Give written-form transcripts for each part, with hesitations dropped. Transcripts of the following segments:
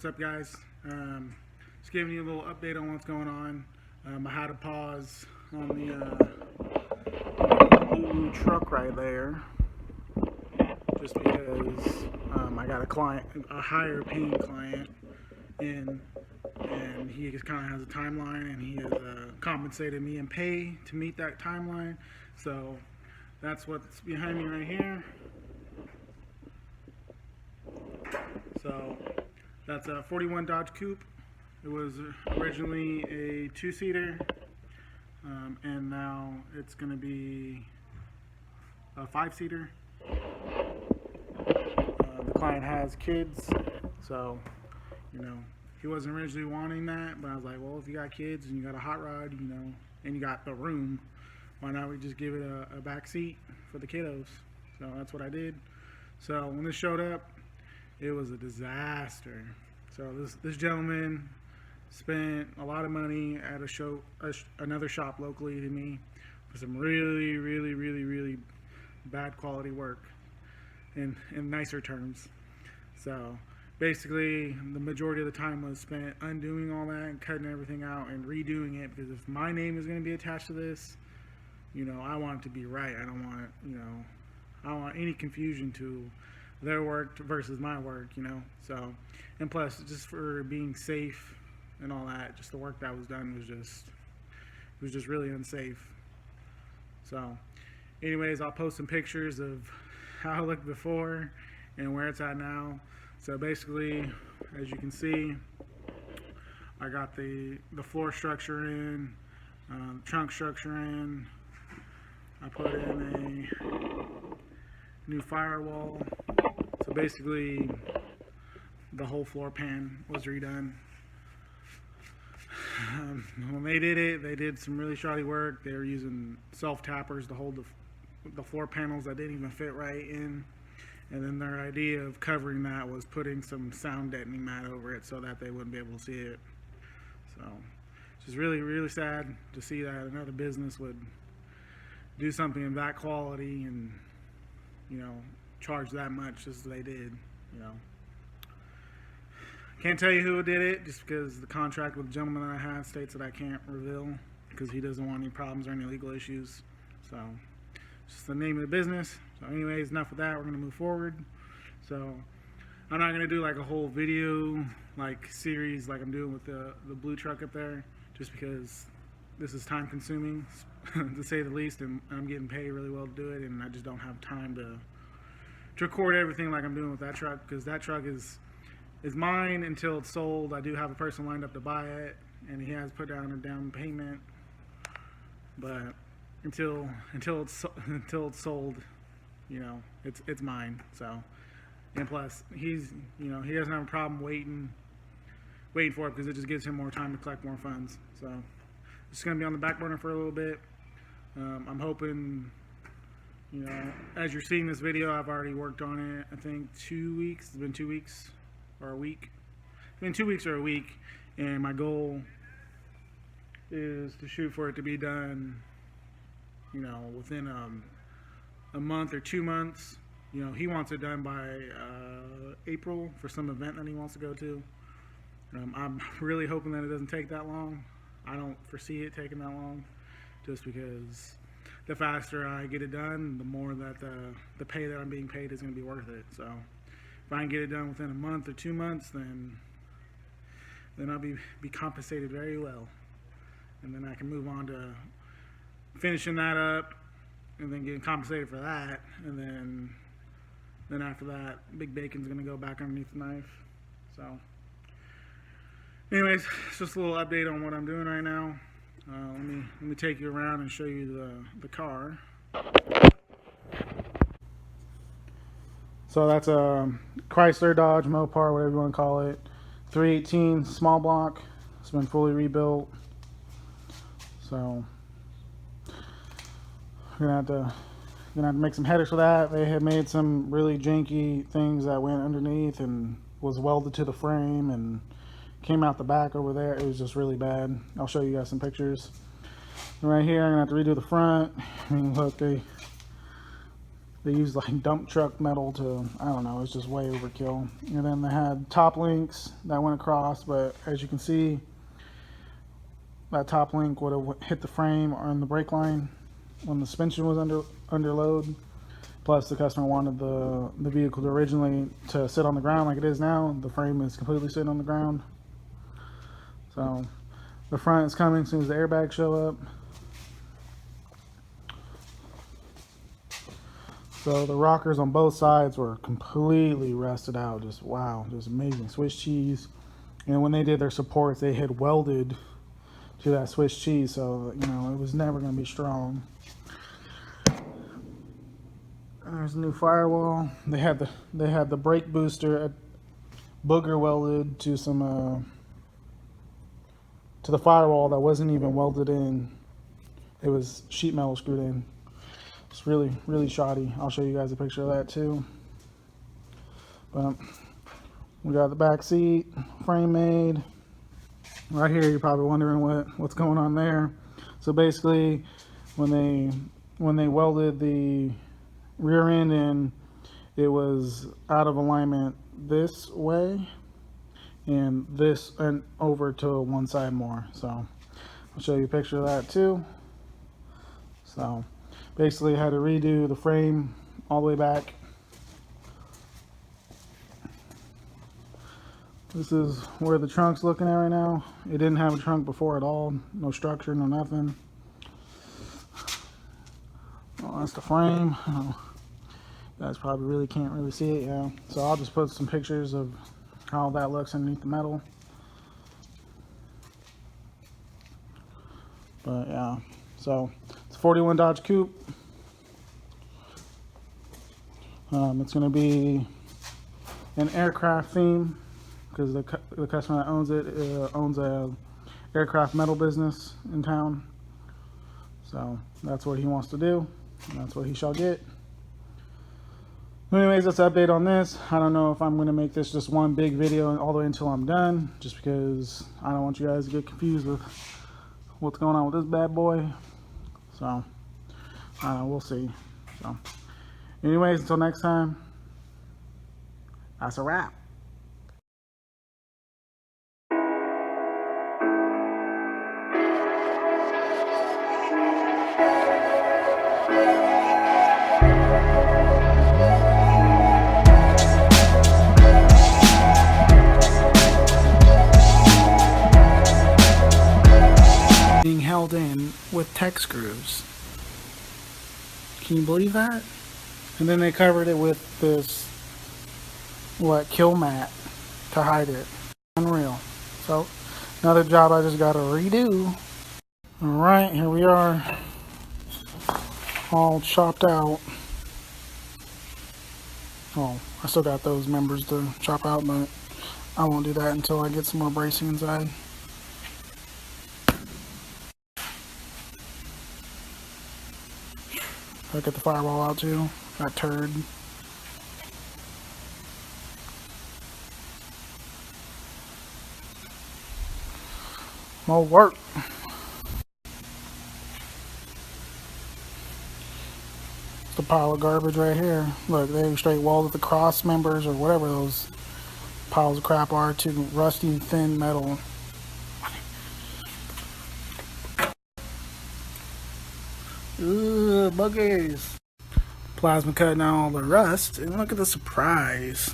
up, guys? Just giving you a little update on what's going on. I had a pause on the blue truck right there, just because I got a higher paying client in, and he just kind of has a timeline, and he has compensated me in pay to meet that timeline. So that's what's behind me right here. So that's a 41 Dodge Coupe. It was originally a 2-seater, and now it's going to be a 5-seater. The client has kids, so he wasn't originally wanting that, but I was like, well, if you got kids and you got a hot rod, and you got the room, why not we just give it a back seat for the kiddos? So that's what I did. So when this showed up, it was a disaster. So this gentleman spent a lot of money at another shop locally to me for some really bad quality work in nicer terms. So basically the majority of the time was spent undoing all that and cutting everything out and redoing it, because if my name is going to be attached to this, I want it to be right. I don't want I don't want any confusion to their work versus my work, so, and plus just for being safe and all that, just the work that was done was just really unsafe. So anyways, I'll post some pictures of how it looked before and where it's at now. So basically, as you can see, I got the floor structure in, trunk structure in. I put in a new firewall. So basically, the whole floor pan was redone. When they did it, they did some really shoddy work. They were using self-tappers to hold the floor panels that didn't even fit right in. And then their idea of covering that was putting some sound deadening mat over it so that they wouldn't be able to see it. So it's just really sad to see that another business would do something of that quality and charge that much as they did. Can't tell you who did it, just because the contract with the gentleman that I have states that I can't reveal, because he doesn't want any problems or any legal issues. So it's just the name of the business. So anyways, enough of that. We're going to move forward. So I'm not going to do like a whole video series like I'm doing with the blue truck up there, just because this is time consuming to say the least, and I'm getting paid really well to do it, and I just don't have time to record everything like I'm doing with that truck, because that truck is mine until it's sold. I do have a person lined up to buy it, and he has put down a down payment, but until it's sold, it's mine. So, and plus he doesn't have a problem waiting for it, because it just gives him more time to collect more funds. So it's going to be on the back burner for a little bit. I'm hoping, as you're seeing this video, I've already worked on it, I think 2 weeks. It's been 2 weeks or a week. It's been 2 weeks or a week, and my goal is to shoot for it to be done, within a month or 2 months. He wants it done by April for some event that he wants to go to. I'm really hoping that it doesn't take that long. I don't foresee it taking that long, just because the faster I get it done, the more that the pay that I'm being paid is going to be worth it. So if I can get it done within a month or 2 months, then I'll be compensated very well, and then I can move on to finishing that up and then getting compensated for that, and then after that, Big Bacon's going to go back underneath the knife. So anyways, it's just a little update on what I'm doing right now. Let me take you around and show you the car. So that's a Chrysler, Dodge, Mopar, whatever you want to call it. 318 small block. It's been fully rebuilt. So we're gonna have to make some headers for that. They had made some really janky things that went underneath and was welded to the frame and came out the back over there. It was just really bad. I'll show you guys some pictures. And right here, I'm gonna have to redo the front. I mean, look, they they used like dump truck metal to, I don't know, it's just way overkill. And then they had top links that went across, but as you can see, that top link would have hit the frame or in the brake line when the suspension was under load. Plus the customer wanted the vehicle to originally to sit on the ground like it is now. The frame is completely sitting on the ground. So the front is coming as soon as the airbags show up. So the rockers on both sides were completely rusted out. Just wow, just amazing Swiss cheese. And when they did their supports, they had welded to that Swiss cheese, so you know it was never going to be strong. There's a new firewall. They had the brake booster booger welded to some to the firewall that wasn't even welded in. It was sheet metal screwed in. It's really shoddy. I'll show you guys a picture of that too. But we got the back seat frame made. Right here, you're probably wondering what's going on there. So basically, when they welded the rear end in, it was out of alignment this way and this and over to one side more. So I'll show you a picture of that too. So basically, I had to redo the frame all the way back. This is where the trunk's looking at right now. It didn't have a trunk before at all. No structure, no nothing. Oh, that's the frame. Oh, you guys probably really can't really see it, yeah. So I'll just put some pictures of how that looks underneath the metal. But yeah, so it's a 41 Dodge Coupe. It's going to be an aircraft theme, because the customer that owns it owns a aircraft metal business in town. So that's what he wants to do, and that's what he shall get. Anyways, that's the update on this. I don't know if I'm going to make this just one big video all the way until I'm done, just because I don't want you guys to get confused with what's going on with this bad boy. So we'll see. So anyways, until next time, that's a wrap. Being held in with tech screws. Can you believe that? And then they covered it with this kill mat to hide it. Unreal. So another job I just gotta redo. Alright, here we are, all chopped out. Oh, I still got those members to chop out, but I won't do that until I get some more bracing inside. I get the firewall out too. That turd. More work. The pile of garbage right here. Look, they straight welded the cross members or whatever those piles of crap are to rusty, thin metal. Ugh, buggers. Plasma cutting out all the rust, and look at the surprise.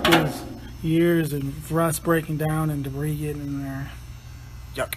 There's years of rust breaking down and debris getting in there. Yuck.